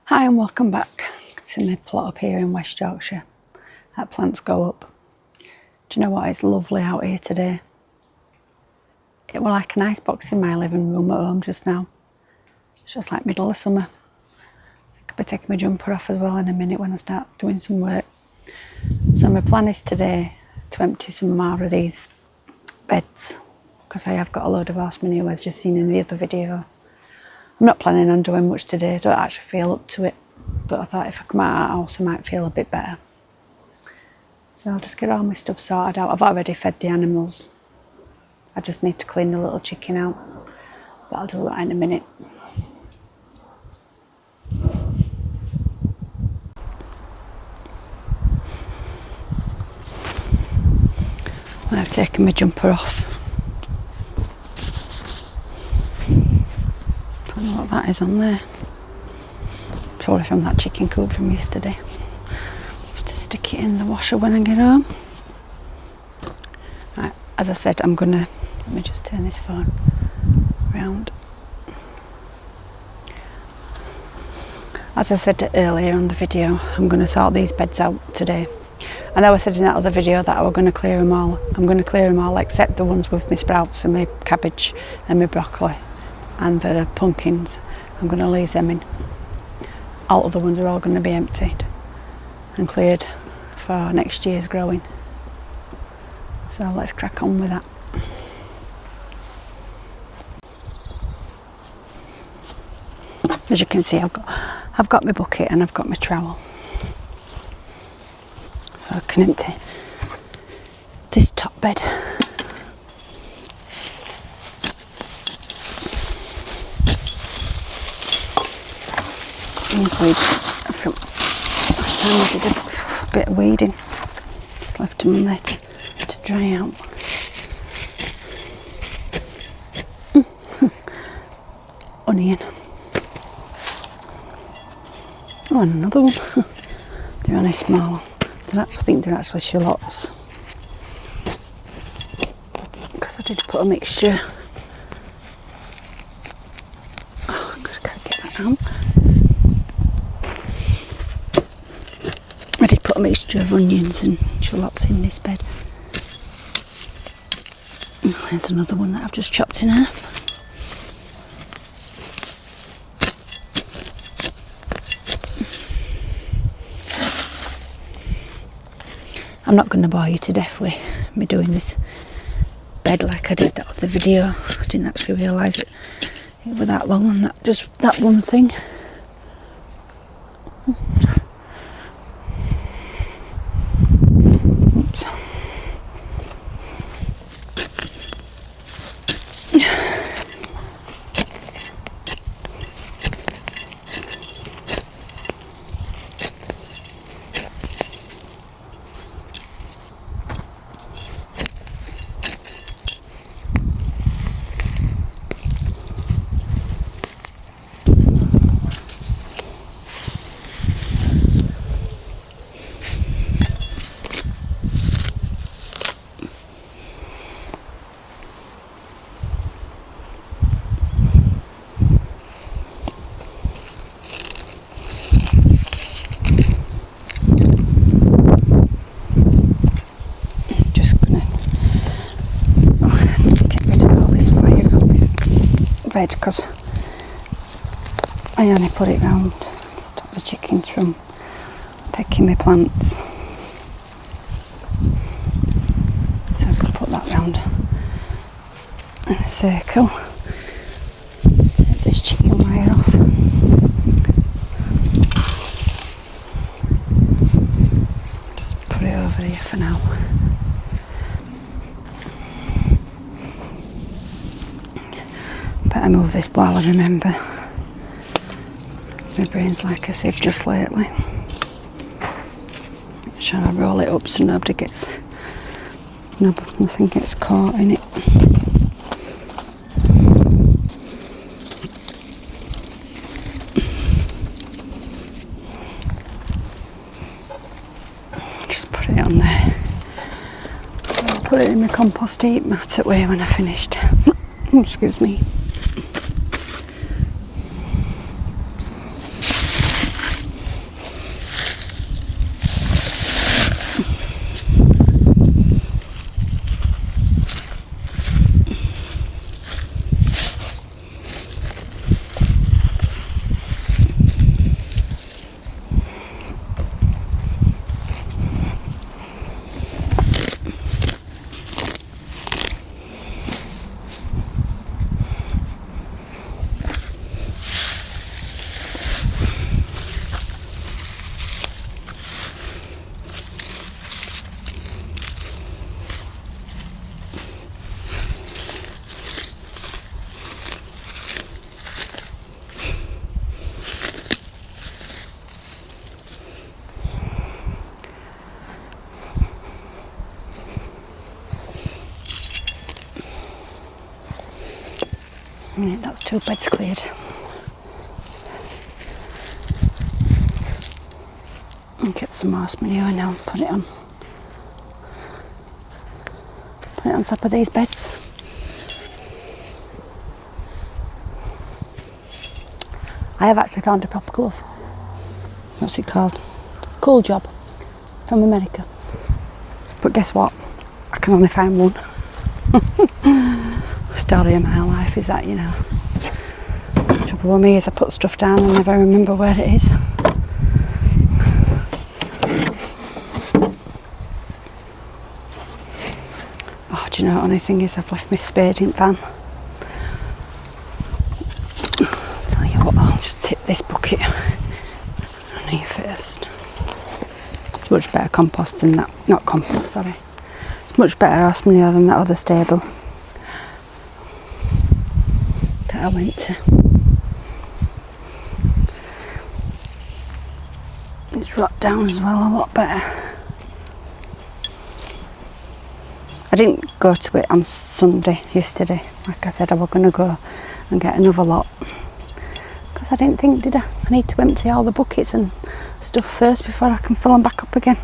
Hi and welcome back to my plot up here in West Yorkshire at Plants Go Up. Do you know what? It's lovely out here today. It was like an ice box in my living room at home just now. It's just like middle of summer. I could be taking my jumper off as well in a minute when I start doing some work. So my plan is today to empty some more of these beds because I have got a load of horse manure as you've seen in the other video. I'm not planning on doing much today, I don't actually feel up to it, but I thought if I come out of the house I might feel a bit better. So I'll just get all my stuff sorted out. I've already fed the animals. I just need to clean the little chicken out, but I'll do that in a minute. I've taken my jumper off. Don't know what that is on there. Probably from that chicken coop from yesterday. Just to stick it in the washer when I get home. Right, as I said, let me just turn this phone round. As I said earlier on the video, I'm going to sort these beds out today. I know I said in that other video that I was going to clear them all. I'm going to clear them all except the ones with my sprouts and my cabbage and my broccoli and the pumpkins. I'm going to leave them in. All other ones are all going to be emptied and cleared for next year's growing. So let's crack on with that. As you can see, I've got my bucket and I've got my trowel. So I can empty this top bed. These weeds from last time I did a bit of weeding. Just left them on there to dry out. Onion. Oh, and another one. They're only small. I think they're actually shallots. Because I did put a mixture. Oh God, I can't get that out. I did put a mixture of onions and shallots in this bed. There's another one that I've just chopped in half. I'm not going to bore you to death with me doing this bed like I did that other video. I didn't actually realise it was that long on just that one thing. Oops. Bed because I only put it round to stop the chickens from pecking my plants. So I can put that round in a circle. Take this chicken wire off. Just put it over here for now. Better move this while I remember. My brain's like a sieve just lately. Shall I roll it up so nothing gets caught in it? Just put it on there. I'll put it in my compost heap mat away when I finished. Excuse me. Right, that's 2 beds cleared. And get some horse manure now and put it on. Put it on top of these beds. I have actually found a proper glove. What's it called? Cool Job from America. But guess what? I can only find one. Story of my life is that, you know. The trouble with me is I put stuff down and never remember where it is. Oh, do you know, the only thing is I've left my spade in van. Tell you what, I'll just tip this bucket on here first. It's much better compost than that, not compost, sorry. It's much better horse manure than that other stable that I went to. It's rot down as well, a lot better. I didn't go to it on Sunday yesterday. Like I said, I was going to go and get another lot. Because I didn't think, did I? I need to empty all the buckets and stuff first before I can fill them back up again.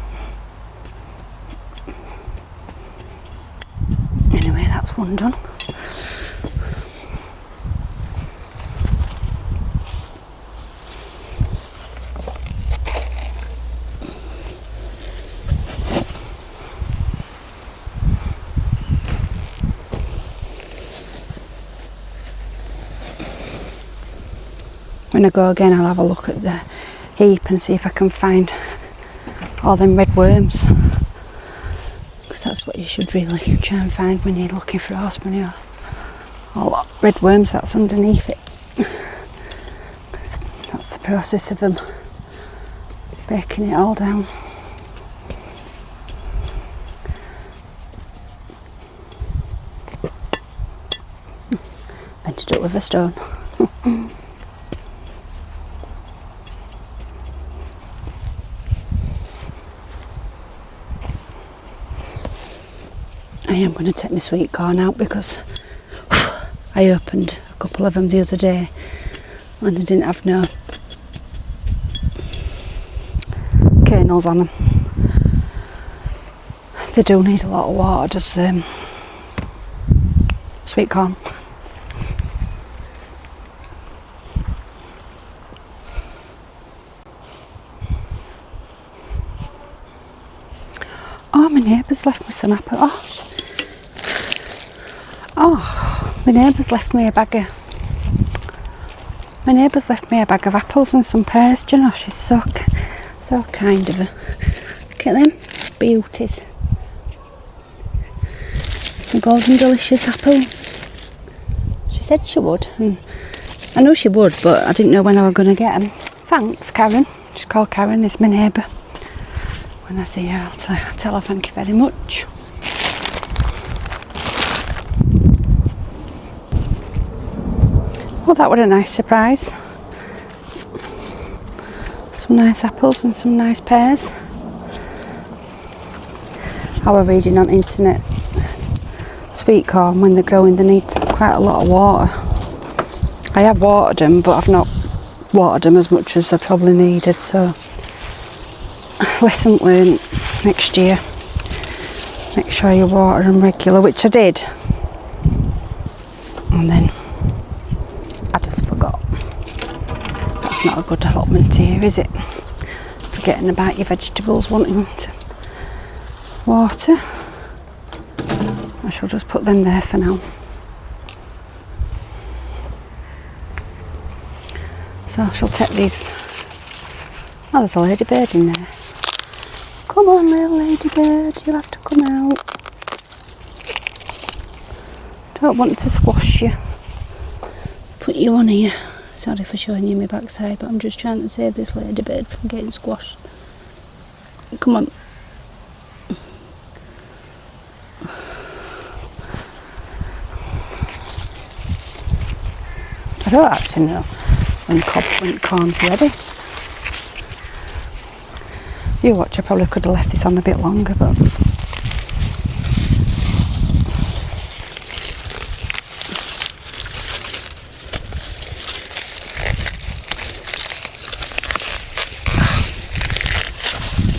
Anyway, that's one done. When I go again, I'll have a look at the heap and see if I can find all them red worms, because that's what you should really try and find when you're looking for horse manure. All that red worms that's underneath it, because that's the process of them breaking it all down. Bent it up with a stone. I am going to take my sweet corn out because I opened a couple of them the other day and they didn't have no kernels on them. They do need a lot of water, does sweet corn. Oh, my neighbour's left me some apple. My neighbour's left me a bag of apples and some pears. Do you know, she's so kind of her. Look at them beauties. Some golden delicious apples. She said she would, and I know she would, but I didn't know when I was going to get them. Thanks, Karen. She's called Karen, is my neighbour. When I see her, I'll tell her thank you very much. Well, that was a nice surprise. Some nice apples and some nice pears. I was reading on internet, sweet corn, when they're growing, they need quite a lot of water. I have watered them, but I've not watered them as much as I probably needed, so lesson learned, next year make sure you water them regular, which I did, and then I just forgot. That's not a good allotment here, is it? Forgetting about your vegetables, wanting to water. I shall just put them there for now. So I shall take these. Oh, there's a ladybird in there. Come on, little ladybird, you'll have to come out. Don't want to squash you. Put you on here. Sorry for showing you my backside, but I'm just trying to save this ladybird from getting squashed. Come on. I don't actually know when corn's ready. You watch, I probably could have left this on a bit longer, but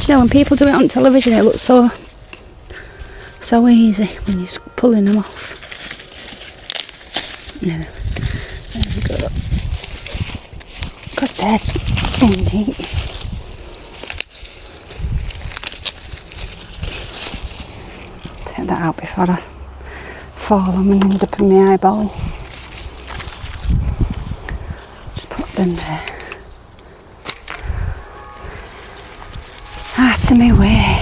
Do you know, when people do it on television, it looks so easy when you're pulling them off. Yeah, there we go. Good dead, indeed. Take that out before I fall on and end up in my eyeball. Just put them there. Out of my way.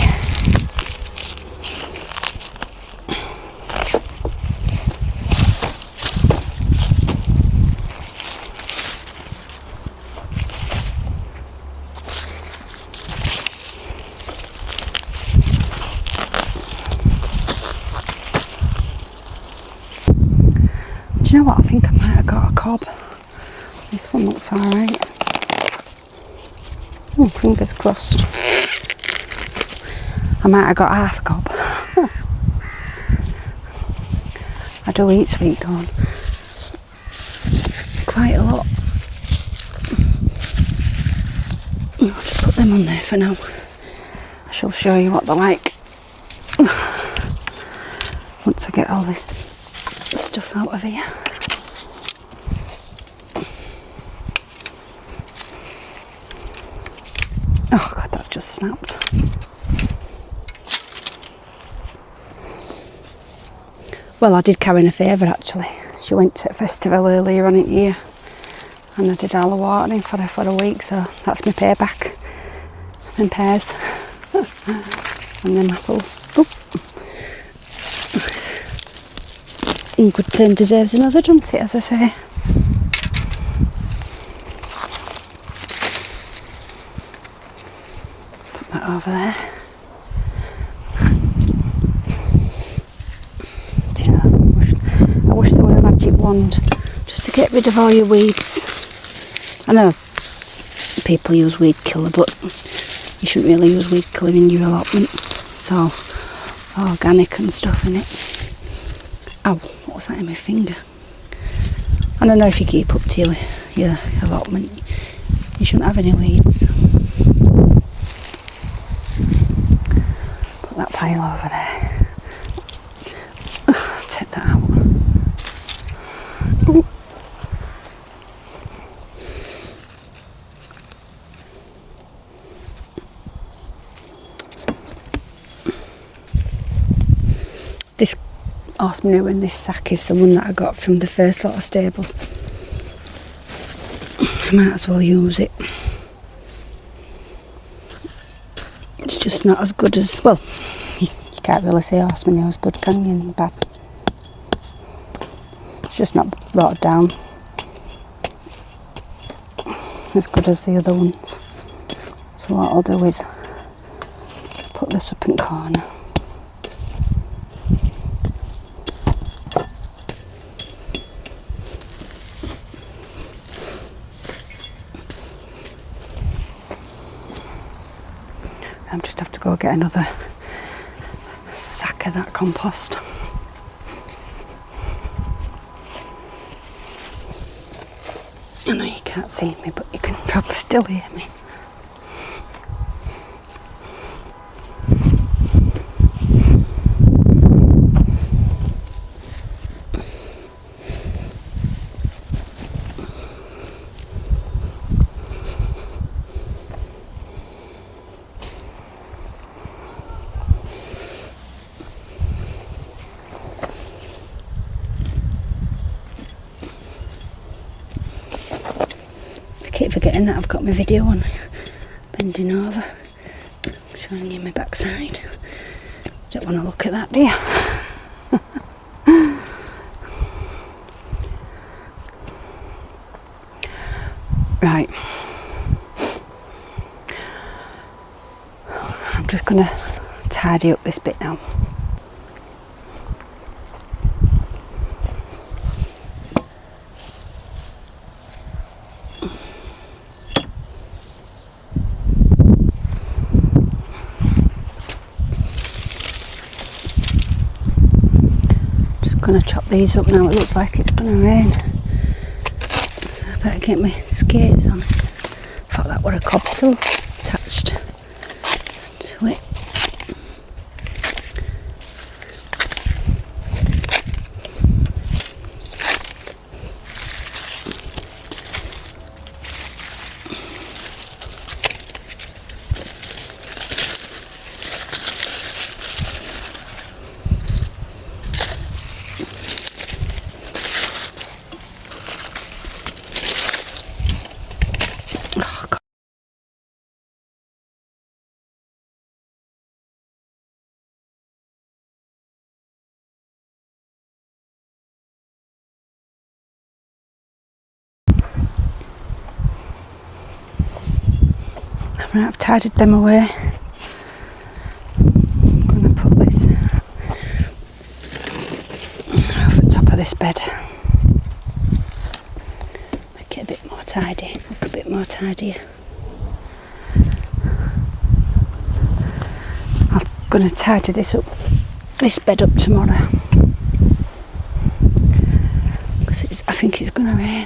Do you know what? I think I might have got a cob. This one looks alright. Fingers crossed. I might have got half a cob. I do eat sweet corn. Quite a lot. I'll just put them on there for now. I shall show you what they're like once I get all this stuff out of here. Oh God, that's just snapped. Well, I did Karen a favour actually. She went to a festival earlier on in the year and I did all the watering for her for a week, so that's my payback. Them pears and them apples. Oh. In good turn deserves another, doesn't it, as I say. Put that over there. Do you know, I wish there were a magic wand just to get rid of all your weeds. I know people use weed killer, but you shouldn't really use weed killer in your allotment. It's all organic and stuff in it. Ow, what was that in my finger? I don't know, if you keep up to your allotment, you shouldn't have any weeds. Put that pile over there. Take that out. Ooh. This horse manure in this sack is the one that I got from the first lot of stables. I might as well use it. It's just not as good as, well, you can't really say horse manure is good, can you? Bad. It's just not brought down as good as the other ones. So what I'll do is put this up in the corner. I just have to go get another sack of that compost. I know you can't see me, but you can probably still hear me. I keep forgetting that I've got my video on, bending over, showing you my backside. Don't want to look at that, do you? Right. I'm just going to tidy up this bit now. Going to chop these up now. It looks like it's going to rain, so I better get my skates on. I thought that were a cob still attached Right, I've tidied them away. I'm going to put this over the top of this bed. Make it a bit more tidy, look a bit more tidy. I'm going to tidy this bed up tomorrow. Because I think it's going to rain.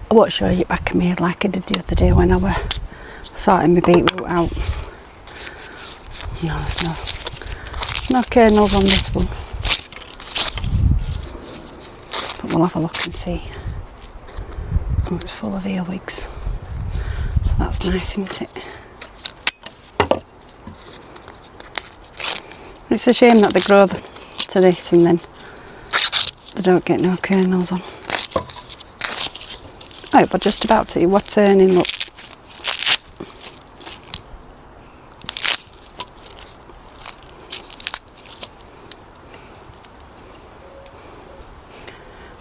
I won't show you back of me like I did the other day when I were sorting my beetroot out. No, there's no kernels on this one. But we'll have a look and see. Oh, it's full of earwigs. So that's nice, isn't it? It's a shame that they grow to this and then they don't get no kernels on. Oh, we're just about to, we're turning, look.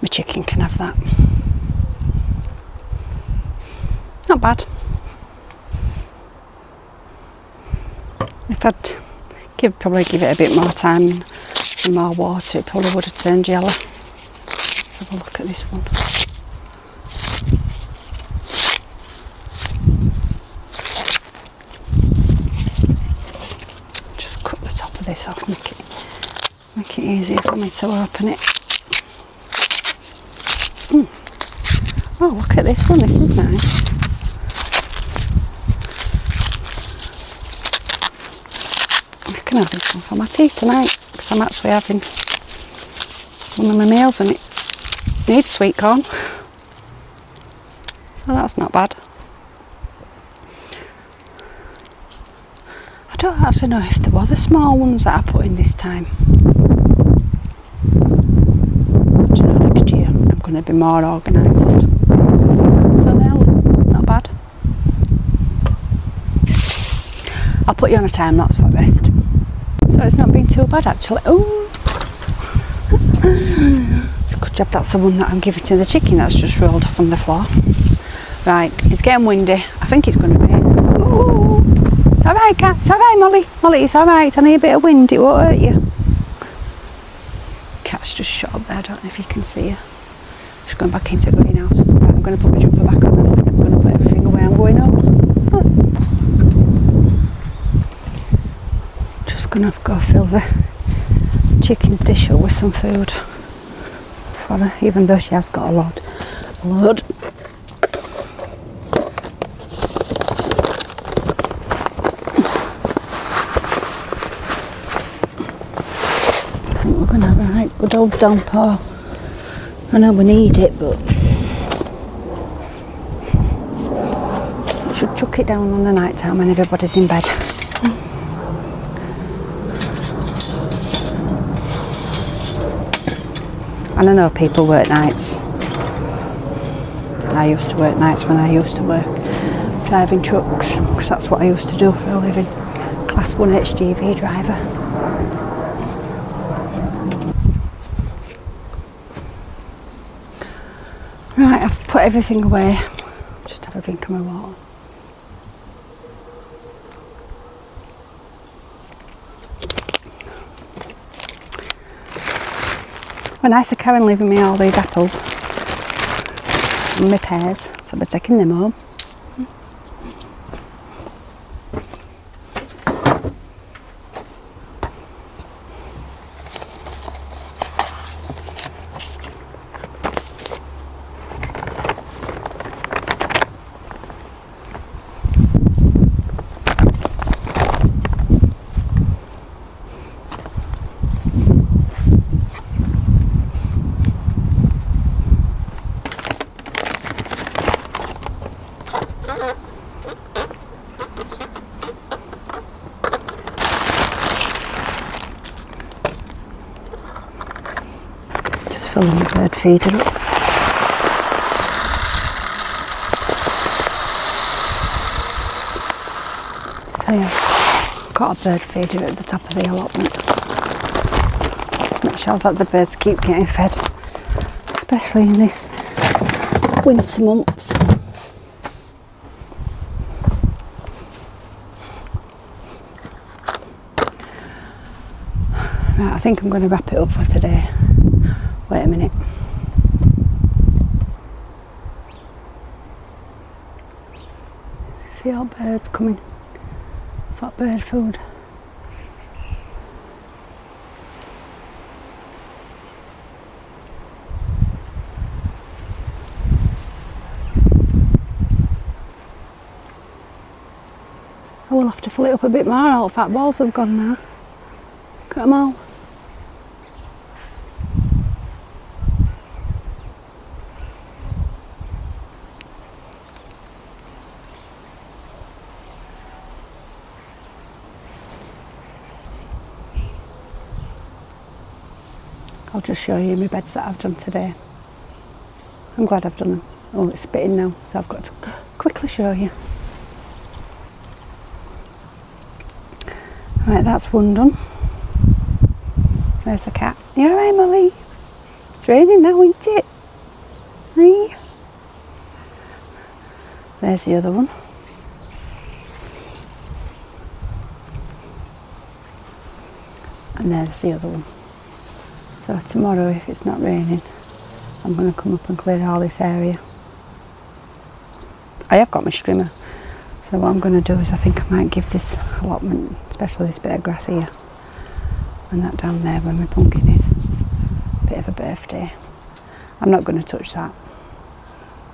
My chicken can have that. Not bad. If I'd probably give it a bit more time and more water, it probably would have turned yellow. Let's have a look at this one. This off, make it easier for me to open it. Oh, look at this one, this is nice. I can have this one for my tea tonight because I'm actually having one of my meals and it needs sweet corn, so that's not bad. I don't actually know if there were the small ones that I put in this time. Do you know, next year I'm going to be more organised. So they're not bad. I'll put you on a time lapse for rest. So it's not been too bad actually. Oh, it's a good job that's the one that I'm giving to the chicken that's just rolled off on the floor. Right, it's getting windy. I think it's going to rain. Ooh. It's alright, Cat. It's alright, Molly. Molly, it's alright. It's only a bit of wind. It won't hurt you. Cat's just shot up there. I don't know if you can see her. She's going back into the greenhouse. Right, I'm going to put my jumper back on. I think I'm going to put everything away. I'm going up. Just going to go fill the chicken's dish up with some food for her, even though she has got a load. We're going to have a right good old downpour. I know we need it, but I should chuck it down on the night time when everybody's in bed. And I know people work nights. I used to work nights when I used to work driving trucks, because that's what I used to do for a living. Class 1 HGV driver. Right, I've put everything away. Just have a drink of my water. When nice of Karen leaving me all these apples and my pears, so we're taking them home. Filling the bird feeder up. So yeah, got a bird feeder at the top of the allotment to make sure that the birds keep getting fed, especially in this winter months. Right, I think I'm going to wrap it up for today. Wait a minute. See all birds coming. I've got bird food. I will have to fill it up a bit more. All the fat balls have gone now. Look at them all. I'll just show you my beds that I've done today. I'm glad I've done them. Oh, it's spitting now, so I've got to quickly show you. Right, that's one done. There's the cat. You alright, Molly? It's raining now, isn't it? Hey. There's the other one. And there's the other one. So tomorrow, if it's not raining, I'm going to come up and clear all this area. I have got my strimmer, so what I'm going to do is I think I might give this allotment, especially this bit of grass here, and that down there where my pumpkin is, a bit of a birthday. I'm not going to touch that,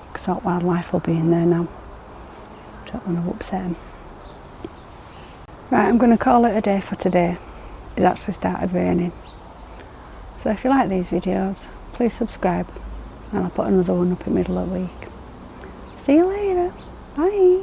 because that wildlife will be in there now. Don't want to upset them. Right, I'm going to call it a day for today. It actually started raining. So if you like these videos, please subscribe, and I'll put another one up in the middle of the week. See you later. Bye.